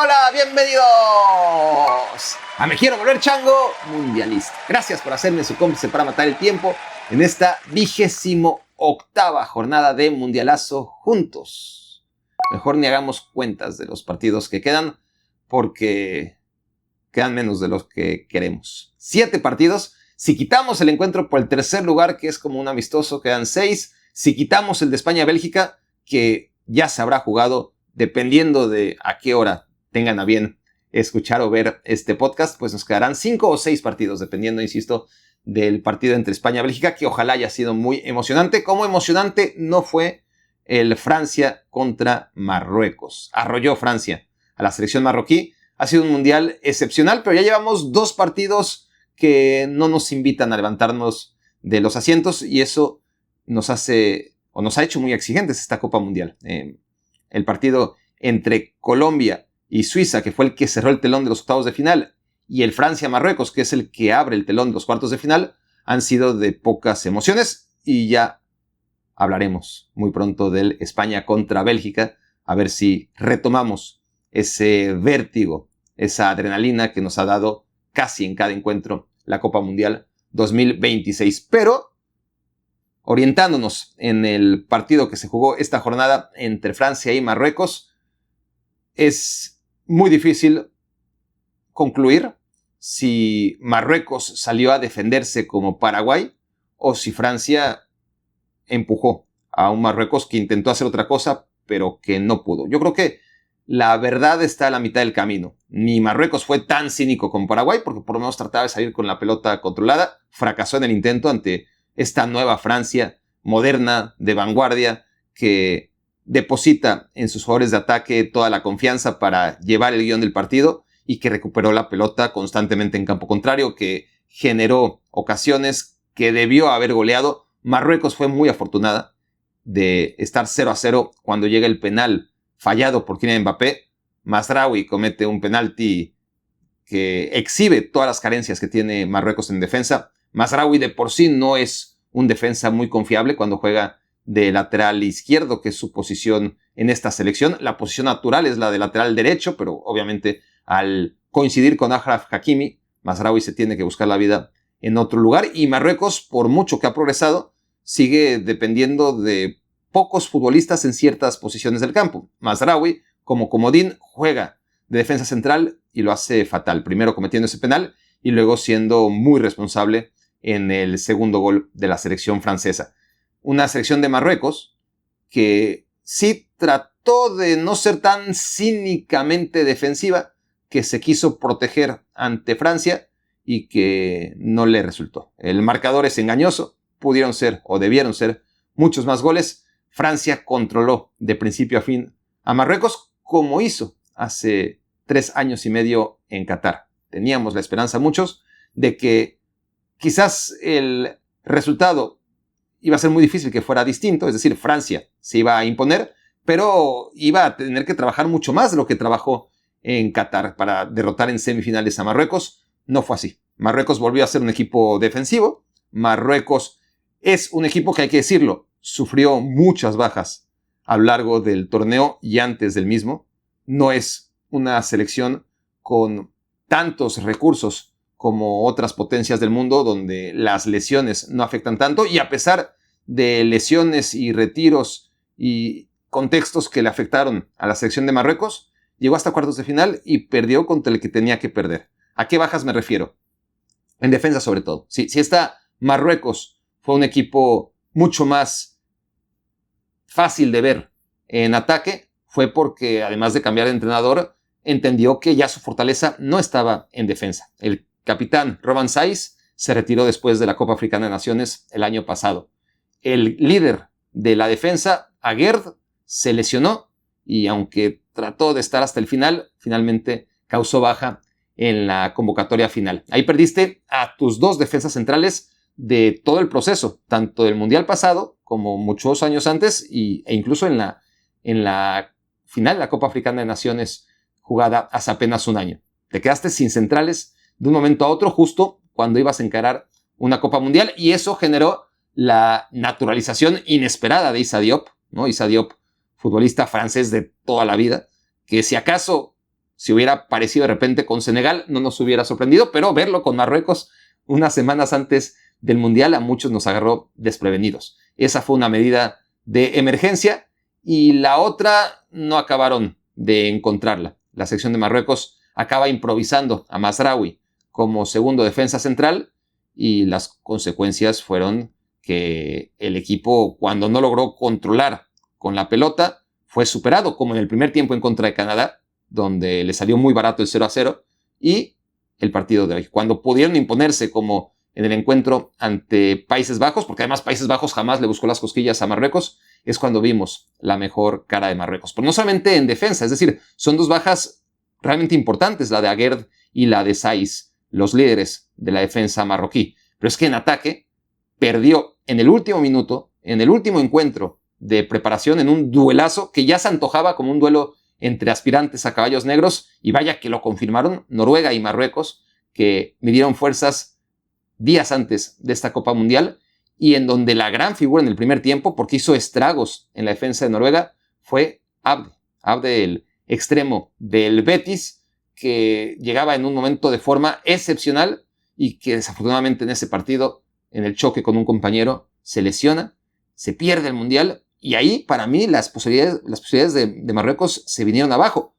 Hola, bienvenidos a Me Quiero Volver Chango Mundialista. Gracias por hacerme su cómplice para matar el tiempo en esta 28ª jornada de Mundialazo juntos. Mejor ni hagamos cuentas de los partidos que quedan porque quedan menos de los que queremos. 7 partidos. Si quitamos el encuentro por el tercer lugar, que es como un amistoso, quedan 6. Si quitamos el de España-Bélgica, que ya se habrá jugado dependiendo de a qué hora tengan a bien escuchar o ver este podcast, pues nos quedarán 5 o 6 partidos, dependiendo, insisto, del partido entre España y Bélgica, que ojalá haya sido muy emocionante. Como emocionante no fue el Francia contra Marruecos. Arrolló Francia a la selección marroquí. Ha sido un mundial excepcional, pero ya llevamos 2 partidos que no nos invitan a levantarnos de los asientos y eso nos hace o nos ha hecho muy exigentes esta Copa Mundial. El partido entre Colombia y Suiza, que fue el que cerró el telón de los octavos de final, y el Francia-Marruecos, que es el que abre el telón de los cuartos de final, han sido de pocas emociones y ya hablaremos muy pronto del España contra Bélgica, a ver si retomamos ese vértigo, esa adrenalina que nos ha dado casi en cada encuentro la Copa Mundial 2026. Pero orientándonos en el partido que se jugó esta jornada entre Francia y Marruecos, es muy difícil concluir si Marruecos salió a defenderse como Paraguay o si Francia empujó a un Marruecos que intentó hacer otra cosa pero que no pudo. Yo creo que la verdad está a la mitad del camino. Ni Marruecos fue tan cínico como Paraguay, porque por lo menos trataba de salir con la pelota controlada, fracasó en el intento ante esta nueva Francia moderna, de vanguardia, que deposita en sus jugadores de ataque toda la confianza para llevar el guión del partido y que recuperó la pelota constantemente en campo contrario, que generó ocasiones, que debió haber goleado. Marruecos fue muy afortunada de estar 0-0 cuando llega el penal fallado por Kylian Mbappé. Mazraoui comete un penalti que exhibe todas las carencias que tiene Marruecos en defensa. Mazraoui de por sí no es un defensa muy confiable cuando juega de lateral izquierdo, que es su posición en esta selección. La posición natural es la de lateral derecho, pero obviamente al coincidir con Achraf Hakimi, Mazraoui se tiene que buscar la vida en otro lugar. Y Marruecos, por mucho que ha progresado, sigue dependiendo de pocos futbolistas en ciertas posiciones del campo. Mazraoui, como comodín, juega de defensa central y lo hace fatal. Primero cometiendo ese penal y luego siendo muy responsable en el segundo gol de la selección francesa. Una selección de Marruecos que sí trató de no ser tan cínicamente defensiva, que se quiso proteger ante Francia y que no le resultó. El marcador es engañoso, pudieron ser o debieron ser muchos más goles. Francia controló de principio a fin a Marruecos como hizo hace 3 años y medio en Qatar. Teníamos la esperanza muchos de que quizás el resultado iba a ser muy difícil que fuera distinto, es decir, Francia se iba a imponer, pero iba a tener que trabajar mucho más de lo que trabajó en Qatar para derrotar en semifinales a Marruecos. No fue así. Marruecos volvió a ser un equipo defensivo. Marruecos es un equipo que, hay que decirlo, sufrió muchas bajas a lo largo del torneo y antes del mismo. No es una selección con tantos recursos como otras potencias del mundo, donde las lesiones no afectan tanto, y a pesar de lesiones y retiros y contextos que le afectaron a la selección de Marruecos, llegó hasta cuartos de final y perdió contra el que tenía que perder. ¿A qué bajas me refiero? En defensa sobre todo. Si esta Marruecos fue un equipo mucho más fácil de ver en ataque, fue porque además de cambiar de entrenador, entendió que ya su fortaleza no estaba en defensa. El capitán Romain Saïss se retiró después de la Copa Africana de Naciones el año pasado. El líder de la defensa, Aguerd, se lesionó y aunque trató de estar hasta el final, finalmente causó baja en la convocatoria final. Ahí perdiste a tus 2 defensas centrales de todo el proceso, tanto del Mundial pasado como muchos años antes e incluso en la final de la Copa Africana de Naciones jugada hace apenas un año. Te quedaste sin centrales de un momento a otro, justo cuando ibas a encarar una Copa Mundial, y eso generó la naturalización inesperada de Issa Diop, ¿no? Issa Diop, futbolista francés de toda la vida, que si acaso Si hubiera aparecido de repente con Senegal, no nos hubiera sorprendido, pero verlo con Marruecos unas semanas antes del Mundial a muchos nos agarró desprevenidos. Esa fue una medida de emergencia y la otra no acabaron de encontrarla. La selección de Marruecos acaba improvisando a Mazraoui como segundo defensa central y las consecuencias fueron que el equipo, cuando no logró controlar con la pelota, fue superado, como en el primer tiempo en contra de Canadá, donde le salió muy barato el 0-0, y el partido de hoy, cuando pudieron imponerse como en el encuentro ante Países Bajos, porque además Países Bajos jamás le buscó las cosquillas a Marruecos, es cuando vimos la mejor cara de Marruecos. Pero no solamente en defensa, es decir, son dos bajas realmente importantes, la de Aguerd y la de Saiz, los líderes de la defensa marroquí. Pero es que en ataque perdió en el último minuto, en el último encuentro de preparación, en un duelazo que ya se antojaba como un duelo entre aspirantes a caballos negros, y vaya que lo confirmaron Noruega y Marruecos, que midieron fuerzas días antes de esta Copa Mundial, y en donde la gran figura en el primer tiempo, porque hizo estragos en la defensa de Noruega, fue Abde. Abde, el extremo del Betis, que llegaba en un momento de forma excepcional y que desafortunadamente en ese partido, en el choque con un compañero, se lesiona, se pierde el Mundial, y ahí para mí las posibilidades de Marruecos se vinieron abajo.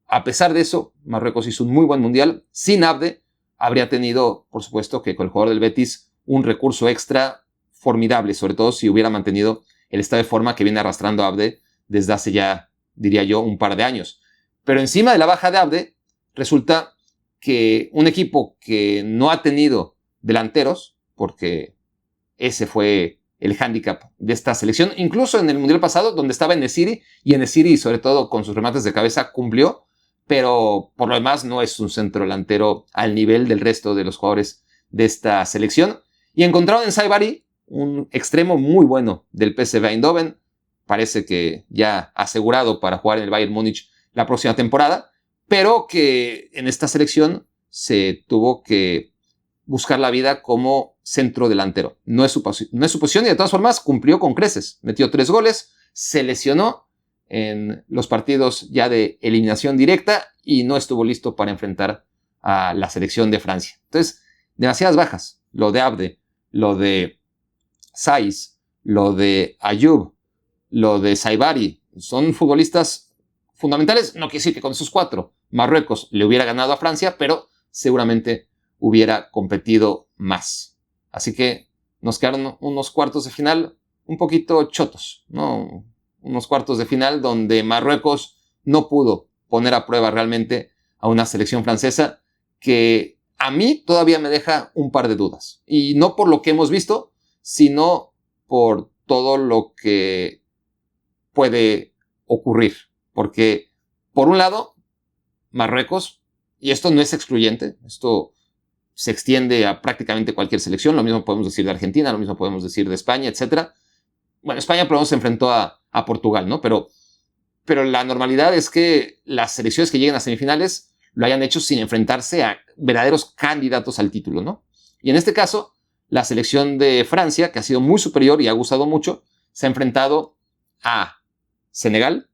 A pesar de eso, Marruecos hizo un muy buen Mundial. Sin Abde habría tenido, por supuesto, que con el jugador del Betis un recurso extra formidable, sobre todo si hubiera mantenido el estado de forma que viene arrastrando Abde desde hace ya, diría yo, un par de años. Pero encima de la baja de Abde, resulta que un equipo que no ha tenido delanteros, porque ese fue el hándicap de esta selección, incluso en el Mundial pasado, donde estaba En-Nesyri, y En-Nesyri, sobre todo con sus remates de cabeza, cumplió, pero por lo demás no es un centro delantero al nivel del resto de los jugadores de esta selección. Y encontraron en Saibari un extremo muy bueno del PSV Eindhoven, parece que ya asegurado para jugar en el Bayern Múnich la próxima temporada, pero que en esta selección se tuvo que buscar la vida como centro delantero. No es su posición, y de todas formas cumplió con creces. Metió 3 goles, se lesionó en los partidos ya de eliminación directa y no estuvo listo para enfrentar a la selección de Francia. Entonces, demasiadas bajas. Lo de Abde, lo de Saiz, lo de Ayoub, lo de Saibari, son futbolistas fundamentales. No quiere decir que con esos 4 Marruecos le hubiera ganado a Francia, pero seguramente hubiera competido más. Así que nos quedaron unos cuartos de final un poquito chotos, ¿no? Unos cuartos de final donde Marruecos no pudo poner a prueba realmente a una selección francesa que a mí todavía me deja un par de dudas. Y no por lo que hemos visto, sino por todo lo que puede ocurrir. Porque, por un lado, Marruecos, y esto no es excluyente, esto se extiende a prácticamente cualquier selección, lo mismo podemos decir de Argentina, lo mismo podemos decir de España, etc. Bueno, España por lo menos se enfrentó a Portugal, ¿no? Pero la normalidad es que las selecciones que lleguen a semifinales lo hayan hecho sin enfrentarse a verdaderos candidatos al título, ¿no? Y en este caso, la selección de Francia, que ha sido muy superior y ha gustado mucho, se ha enfrentado a Senegal,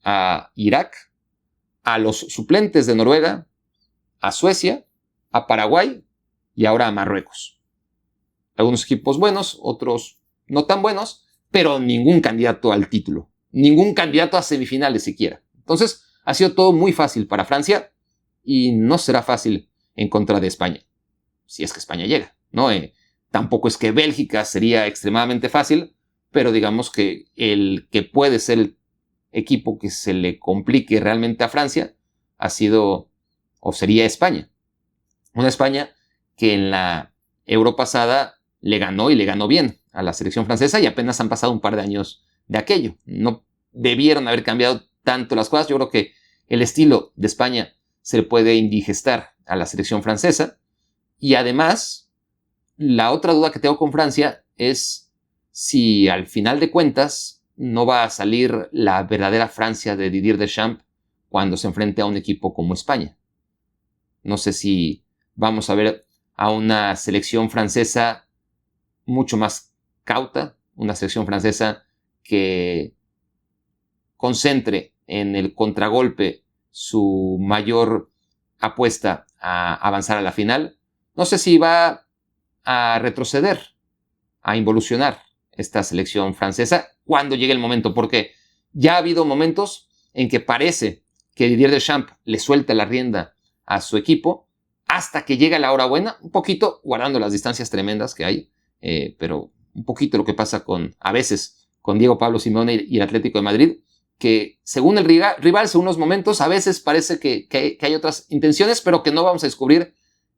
a Irak, a los suplentes de Noruega, a Suecia, a Paraguay y ahora a Marruecos. Algunos equipos buenos, otros no tan buenos, pero ningún candidato al título, ningún candidato a semifinales siquiera. Entonces, ha sido todo muy fácil para Francia y no será fácil en contra de España, si es que España llega, ¿no? Tampoco es que Bélgica sería extremadamente fácil, pero digamos que el que puede ser el equipo que se le complique realmente a Francia ha sido o sería España. Una España que en la Euro pasada le ganó y le ganó bien a la selección francesa y apenas han pasado un par de años de aquello. No debieron haber cambiado tanto las cosas. Yo creo que el estilo de España se le puede indigestar a la selección francesa. Y además, la otra duda que tengo con Francia es si al final de cuentas no va a salir la verdadera Francia de Didier Deschamps cuando se enfrente a un equipo como España. No sé si vamos a ver a una selección francesa mucho más cauta, una selección francesa que concentre en el contragolpe su mayor apuesta a avanzar a la final. No sé si va a retroceder, a involucionar esta selección francesa cuando llegue el momento, porque ya ha habido momentos en que parece que Didier Deschamps le suelta la rienda a su equipo hasta que llega la hora buena, un poquito guardando las distancias tremendas que hay, pero un poquito lo que pasa a veces con Diego Pablo Simeone y el Atlético de Madrid, que según el rival, según los momentos, a veces parece que hay otras intenciones, pero que no vamos a descubrir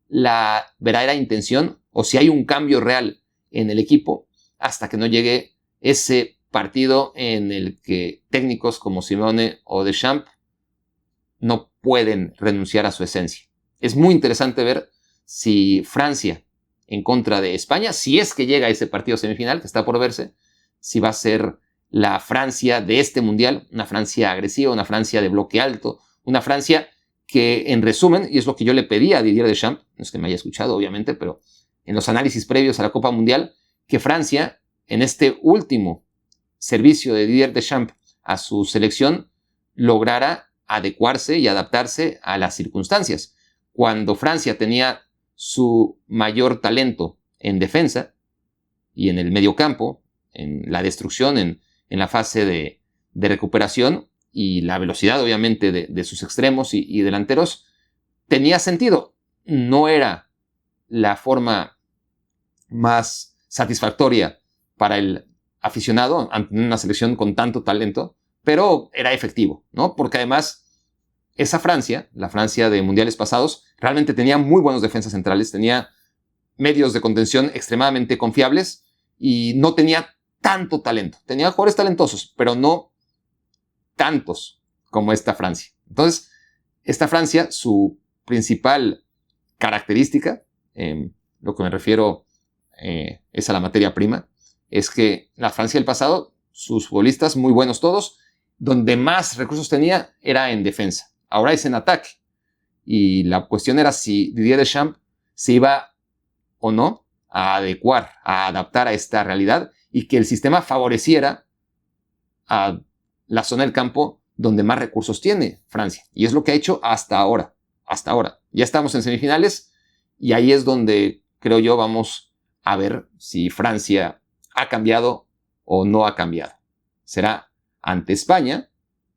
la verdadera intención o si hay un cambio real en el equipo hasta que no llegue ese partido en el que técnicos como Simeone o Deschamps no pueden renunciar a su esencia. Es muy interesante ver si Francia en contra de España, si es que llega a ese partido semifinal que está por verse, si va a ser la Francia de este mundial, una Francia agresiva, una Francia de bloque alto, una Francia que en resumen, y es lo que yo le pedí a Didier Deschamps, no es que me haya escuchado obviamente, pero en los análisis previos a la Copa Mundial, que Francia en este último servicio de Didier Deschamps a su selección lograra adecuarse y adaptarse a las circunstancias. Cuando Francia tenía su mayor talento en defensa y en el mediocampo, en la destrucción, en la fase de recuperación y la velocidad obviamente de sus extremos y delanteros, tenía sentido. No era la forma más satisfactoria para el aficionado ante una selección con tanto talento, pero era efectivo, ¿no? Porque además esa Francia, la Francia de mundiales pasados, realmente tenía muy buenos defensas centrales, tenía medios de contención extremadamente confiables y no tenía tanto talento. Tenía jugadores talentosos, pero no tantos como esta Francia. Entonces, esta Francia, su principal característica, lo que me refiero es a la materia prima, es que la Francia del pasado, sus futbolistas muy buenos todos, donde más recursos tenía era en defensa. Ahora es en ataque. Y la cuestión era si Didier Deschamps se iba o no a adecuar, a adaptar a esta realidad y que el sistema favoreciera a la zona del campo donde más recursos tiene Francia. Y es lo que ha hecho hasta ahora. Hasta ahora. Ya estamos en semifinales y ahí es donde creo yo vamos a ver si Francia ha cambiado o no ha cambiado. ¿Será ante España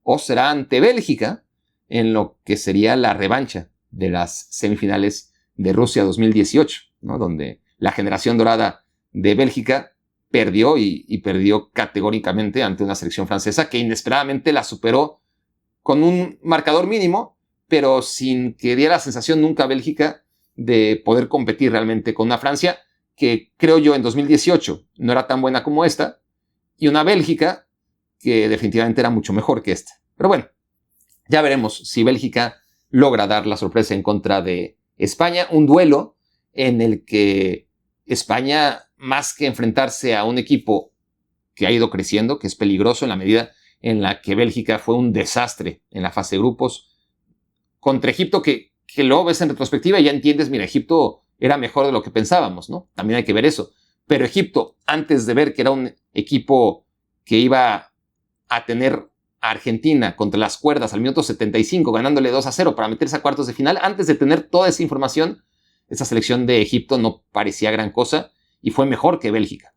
o será ante Bélgica en lo que sería la revancha de las semifinales de Rusia 2018, ¿no? Donde la generación dorada de Bélgica perdió y perdió categóricamente ante una selección francesa que inesperadamente la superó con un marcador mínimo, pero sin que diera la sensación nunca a Bélgica de poder competir realmente con una Francia que creo yo en 2018 no era tan buena como esta y una Bélgica que definitivamente era mucho mejor que esta. Pero bueno, ya veremos si Bélgica logra dar la sorpresa en contra de España. Un duelo en el que España, más que enfrentarse a un equipo que ha ido creciendo, que es peligroso en la medida en la que Bélgica fue un desastre en la fase de grupos, contra Egipto que luego ves en retrospectiva y ya entiendes, mira, Egipto era mejor de lo que pensábamos, ¿no? También hay que ver eso. Pero Egipto, antes de ver que era un equipo que iba a tener a Argentina contra las cuerdas al minuto 75, ganándole 2-0 para meterse a cuartos de final, antes de tener toda esa información, esa selección de Egipto no parecía gran cosa y fue mejor que Bélgica.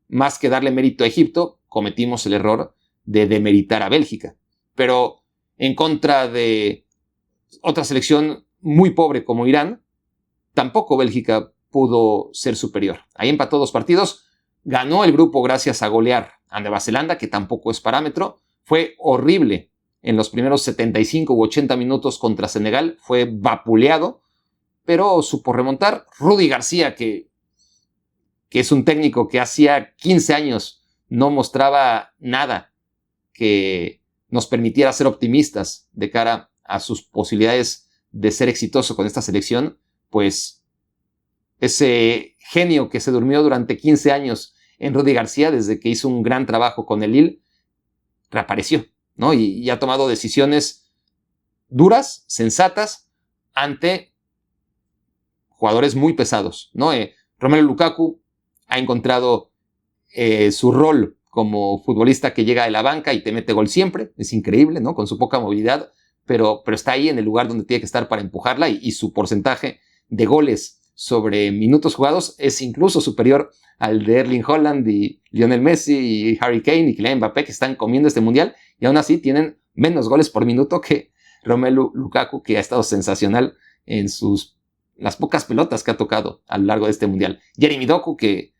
Más que darle mérito a Egipto, cometimos el error de demeritar a Bélgica. Pero en contra de otra selección muy pobre como Irán, tampoco Bélgica pudo ser superior. Ahí empató 2 partidos, ganó el grupo gracias a golear a Nueva Zelanda, que tampoco es parámetro. Fue horrible en los primeros 75 u 80 minutos contra Senegal, fue vapuleado, pero supo remontar. Rudy García, que es un técnico que hacía 15 años no mostraba nada que nos permitiera ser optimistas de cara a sus posibilidades de ser exitoso con esta selección, pues ese genio que se durmió durante 15 años en Rudy García, desde que hizo un gran trabajo con el Lille, reapareció, ¿no? Y ha tomado decisiones duras, sensatas, ante jugadores muy pesados, ¿no? Romelu Lukaku ha encontrado su rol como futbolista que llega de la banca y te mete gol siempre, es increíble, ¿no? Con su poca movilidad, pero está ahí en el lugar donde tiene que estar para empujarla y su porcentaje de goles sobre minutos jugados es incluso superior al de Erling Haaland y Lionel Messi y Harry Kane y Kylian Mbappé, que están comiendo este mundial y aún así tienen menos goles por minuto que Romelu Lukaku, que ha estado sensacional en las pocas pelotas que ha tocado a lo largo de este mundial. Jeremy Doku, que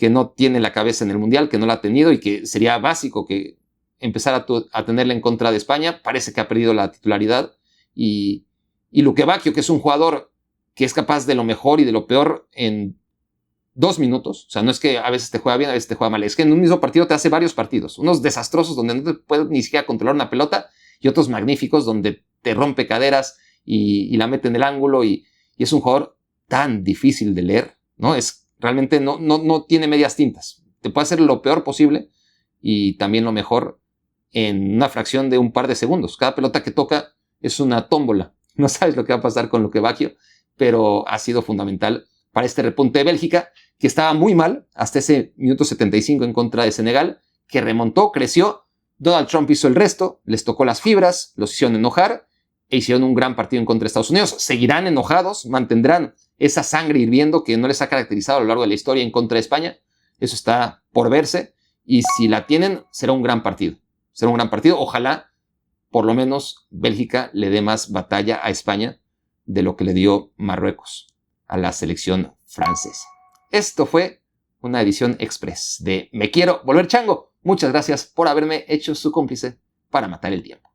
no tiene la cabeza en el mundial, que no la ha tenido y que sería básico que empezara a tenerla en contra de España, parece que ha perdido la titularidad. Y Luque Bacchio, que es un jugador que es capaz de lo mejor y de lo peor en 2 minutos. O sea, no es que a veces te juega bien, a veces te juega mal. Es que en un mismo partido te hace varios partidos. Unos desastrosos donde no te puedes ni siquiera controlar una pelota y otros magníficos donde te rompe caderas y la mete en el ángulo y es un jugador tan difícil de leer, ¿no? Realmente no tiene medias tintas. Te puede hacer lo peor posible y también lo mejor en una fracción de un par de segundos. Cada pelota que toca es una tómbola. No sabes lo que va a pasar con Luque Bacchio, pero ha sido fundamental para este repunte de Bélgica, que estaba muy mal hasta ese minuto 75 en contra de Senegal, que remontó, creció. Donald Trump hizo el resto, les tocó las fibras, los hicieron enojar e hicieron un gran partido en contra de Estados Unidos. Seguirán enojados, mantendrán esa sangre hirviendo que no les ha caracterizado a lo largo de la historia en contra de España. Eso está por verse y si la tienen será un gran partido. Será un gran partido. Ojalá por lo menos Bélgica le dé más batalla a España de lo que le dio Marruecos a la selección francesa. Esto fue una edición express de Me Quiero Volver Chango. Muchas gracias por haberme hecho su cómplice para matar el tiempo.